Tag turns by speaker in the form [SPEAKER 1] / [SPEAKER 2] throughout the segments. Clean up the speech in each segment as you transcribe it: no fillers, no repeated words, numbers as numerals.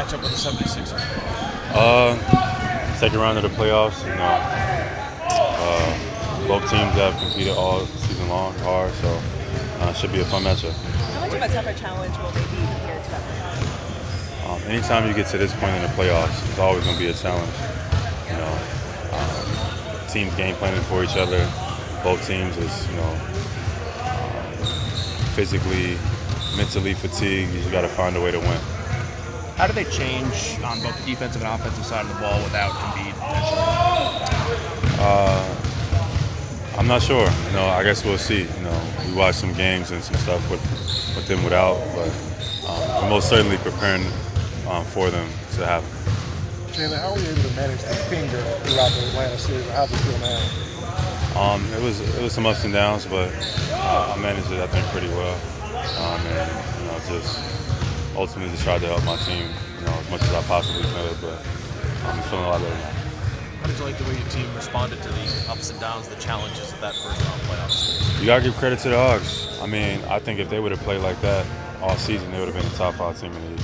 [SPEAKER 1] matchup with the 76ers?
[SPEAKER 2] Second round of the playoffs. Both teams have competed all season long, hard, so it should be a fun matchup.
[SPEAKER 3] How much of a tougher challenge will they be compared to that?
[SPEAKER 2] Anytime you get to this point in the playoffs, it's always going to be a challenge. Teams game planning for each other. Both teams is, physically, mentally fatigued. You just got to find a way to win.
[SPEAKER 1] How do they change on both the defensive and offensive side of the ball without Embiid?
[SPEAKER 2] I'm not sure. I guess we'll see. We watched some games and some stuff with them without, but we're most certainly preparing for them to have them.
[SPEAKER 4] Jaylen, how were you able to manage the finger throughout the Atlanta series? How does it feel now?
[SPEAKER 2] It was some ups and downs, but I managed it, I think, pretty well. Just ultimately just tried to help my team, as much as I possibly could. But I'm feeling a lot better now.
[SPEAKER 5] How did you like the way your team responded to the ups and downs, the challenges of that first round playoffs?
[SPEAKER 2] You gotta give credit to the Hawks. I think if they would have played like that all season, they would have been the top 5 team in the league.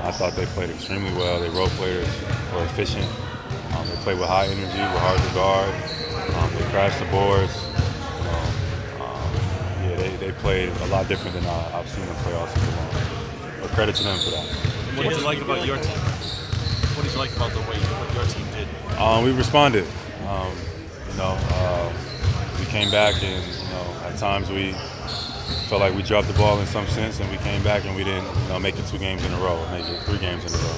[SPEAKER 2] I thought they played extremely well. They role players were efficient. They played with high energy, were hard to guard. They crashed the boards. They played a lot different than I've seen in playoffs in a while. But credit to them for that.
[SPEAKER 5] What did you like about your team? What did you like about the way what your team did?
[SPEAKER 2] We responded. We came back, and at times we felt like we dropped the ball in some sense, and we came back and we didn't make it 2 games in a row, make it 3 games in a row.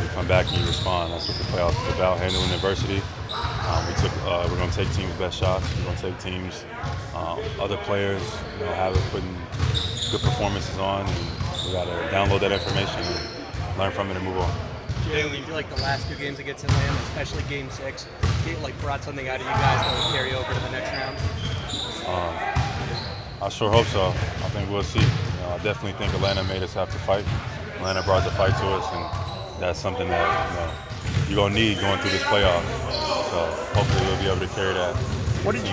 [SPEAKER 2] We come back and you respond. That's what the playoffs is about, handling adversity. We're going to take teams' best shots. We're going to take teams, other players, putting good performances on, and we got to download that information and learn from it and move on.
[SPEAKER 6] Jaylen, you feel like the last 2 games against Atlanta, especially Game 6, brought something out of you guys that will carry over to the next round?
[SPEAKER 2] I sure hope so. I think we'll see. I definitely think Atlanta made us have to fight. Atlanta brought the fight to us, and that's something that you're going to need going through this playoff. So hopefully we'll be able to carry that.
[SPEAKER 1] What did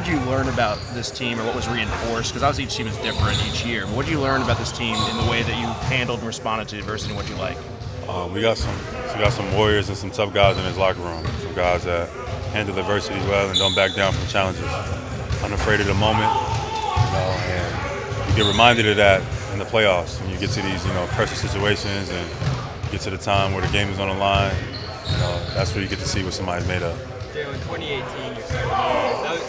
[SPEAKER 1] you learn about this team, or what was reinforced? Because obviously each team is different each year. But what did you learn about this team in the way that you handled and responded to adversity, and what you like?
[SPEAKER 2] We got some warriors and some tough guys in his locker room. Some guys that handle adversity well and don't back down from challenges. Unafraid of the moment, and you get reminded of that in the playoffs when you get to these, pressure situations and get to the time where the game is on the line. That's where you get to see what somebody's made of.
[SPEAKER 6] Jaylen, 2018, you started.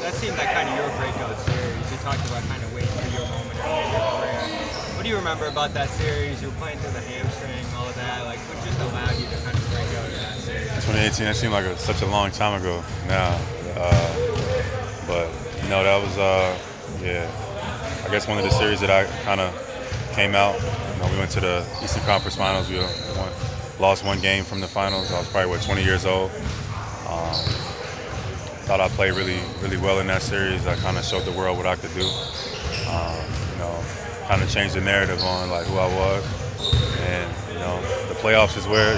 [SPEAKER 6] That seemed like kind of your breakout series. You talked about kind of waiting for your moment in your career. What do you remember about that series? You were playing through the hamstring, all of that. Like, what just allowed you to kind of break out in that series?
[SPEAKER 2] 2018, that seemed like such a long time ago now. But that was, I guess one of the series that I kind of came out. We went to the Eastern Conference Finals. We lost 1 game from the finals. I was probably, 20 years old. Thought I played really, really well in that series. I kind of showed the world what I could do. Kind of changed the narrative on who I was. And the playoffs is where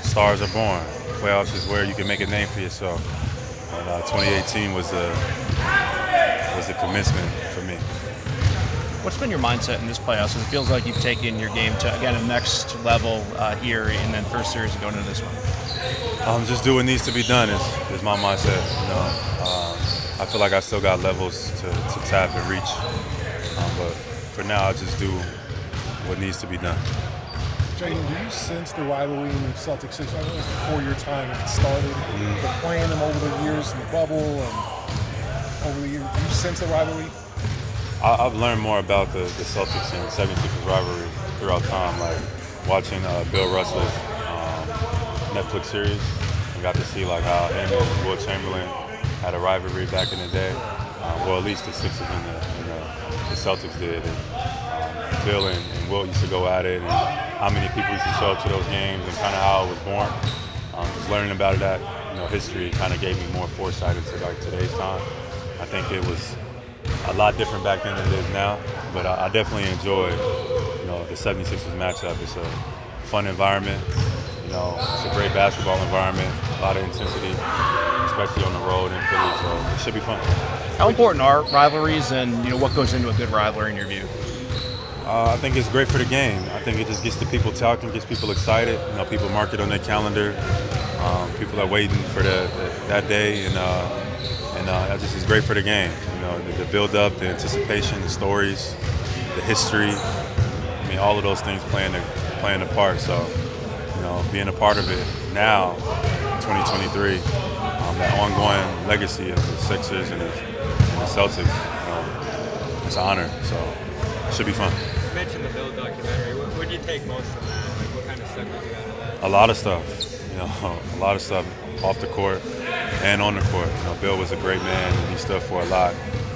[SPEAKER 2] stars are born. The playoffs is where you can make a name for yourself. And 2018 was the commencement for me.
[SPEAKER 1] What's been your mindset in this playoffs? It feels like you've taken your game to, again, a next level here in that first series and going into this one.
[SPEAKER 2] Just do what needs to be done is my mindset. I feel like I still got levels to tap and reach. But for now, I just do what needs to be done.
[SPEAKER 4] Jaylen, do you sense the rivalry in the Celtics-Sixers? I know it's before your time it started, but playing them over the years in the bubble and over the years, do you sense the rivalry?
[SPEAKER 2] I've learned more about the Celtics and 76ers rivalry throughout time, like watching Bill Russell's Netflix series. I got to see how him and Will Chamberlain had a rivalry back in the day. Well, at least the Sixers and the Celtics did. And, Bill and Will used to go at it, and how many people used to show up to those games, and kind of how it was born. Just learning about that, history kind of gave me more foresight into today's time. I think it was a lot different back then than it is now, but I definitely enjoy, the 76ers matchup. It's a fun environment. It's a great basketball environment, a lot of intensity, especially on the road in Philly, so it should be fun.
[SPEAKER 1] How important are rivalries, and what goes into a good rivalry in your view?
[SPEAKER 2] I think it's great for the game. I think it just gets the people talking, gets people excited. You know, people mark it on their calendar. People are waiting for that day, and that just is great for the game. You know, the build-up, the anticipation, the stories, the history. I mean, all of those things playing a part. So, you know, being a part of it now, 2023, that ongoing legacy of the Sixers and the Celtics, it's an honor. So, it should be fun.
[SPEAKER 6] You mentioned the Bill documentary. What did you take most from that? Like, what kind of stuff did you out of that?
[SPEAKER 2] A lot of stuff. You know, a lot of stuff off the court and on the court. You know, Bill was a great man, and he stood for a lot.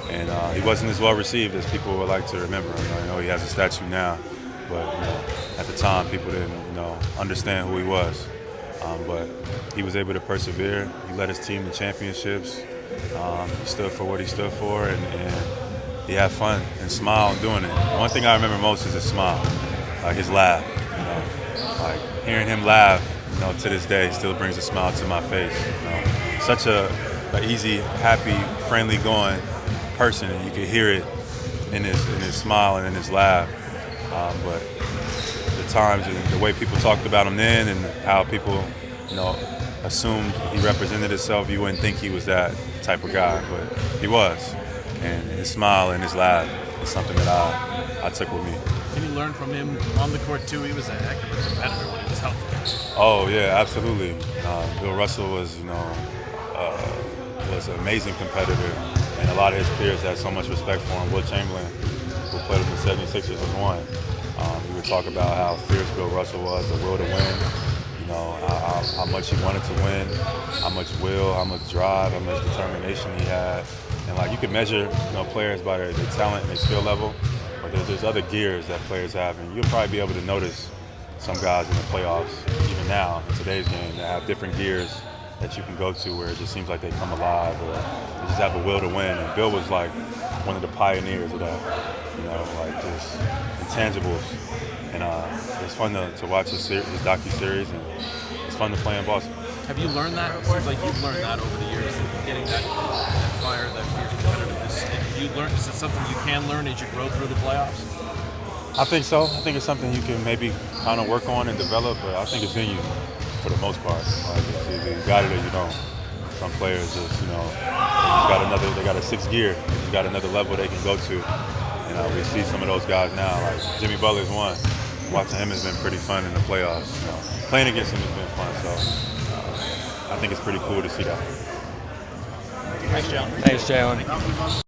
[SPEAKER 2] And he wasn't as well received as people would like to remember him. I know he has a statue now, but you know, at the time, people didn't, understand who he was. But he was able to persevere. He led his team to championships. He stood for what he stood for, and he had fun and smiled doing it. One thing I remember most is his smile, like his laugh. You know, like hearing him laugh, to this day still brings a smile to my face. Such a easy, happy, friendly going person, and you could hear it in his smile and in his laugh. But the times and the way people talked about him then, and how people, assumed he represented himself, you wouldn't think he was that type of guy, but he was. And his smile and his laugh is something that I took with me.
[SPEAKER 5] Can you learn from him on the court too? He was a heck of a competitor when he was healthy.
[SPEAKER 2] Oh yeah, absolutely. Bill Russell was, was an amazing competitor, and a lot of his peers had so much respect for him. Will Chamberlain, who played with the 76ers, was one. We would talk about how fierce Bill Russell was, the will to win. How much he wanted to win, how much will, how much drive, how much determination he had. And you could measure, players by their talent and their skill level, but there's other gears that players have, and you'll probably be able to notice some guys in the playoffs, even now in today's game, that have different gears that you can go to where it just seems like they come alive, or they just have a will to win. And Bill was like one of the pioneers of that, just intangibles. And it's fun to watch his docu-series, and it's fun to play in Boston.
[SPEAKER 5] Have you learned that? It seems like you've learned that over the years, getting that fire, that fierce competitiveness. Is it something you can learn as you grow through the playoffs?
[SPEAKER 2] I think so. I think it's something you can maybe kind of work on and develop, but I think it's in you for the most part. It's either you got it or you don't. Some players just, they got a sixth gear. They just got another level they can go to. And we see some of those guys now, like Jimmy Butler's one. Watching him has been pretty fun in the playoffs. Playing against him has been fun, so I think it's pretty cool to see that.
[SPEAKER 1] Thanks, Jaylen.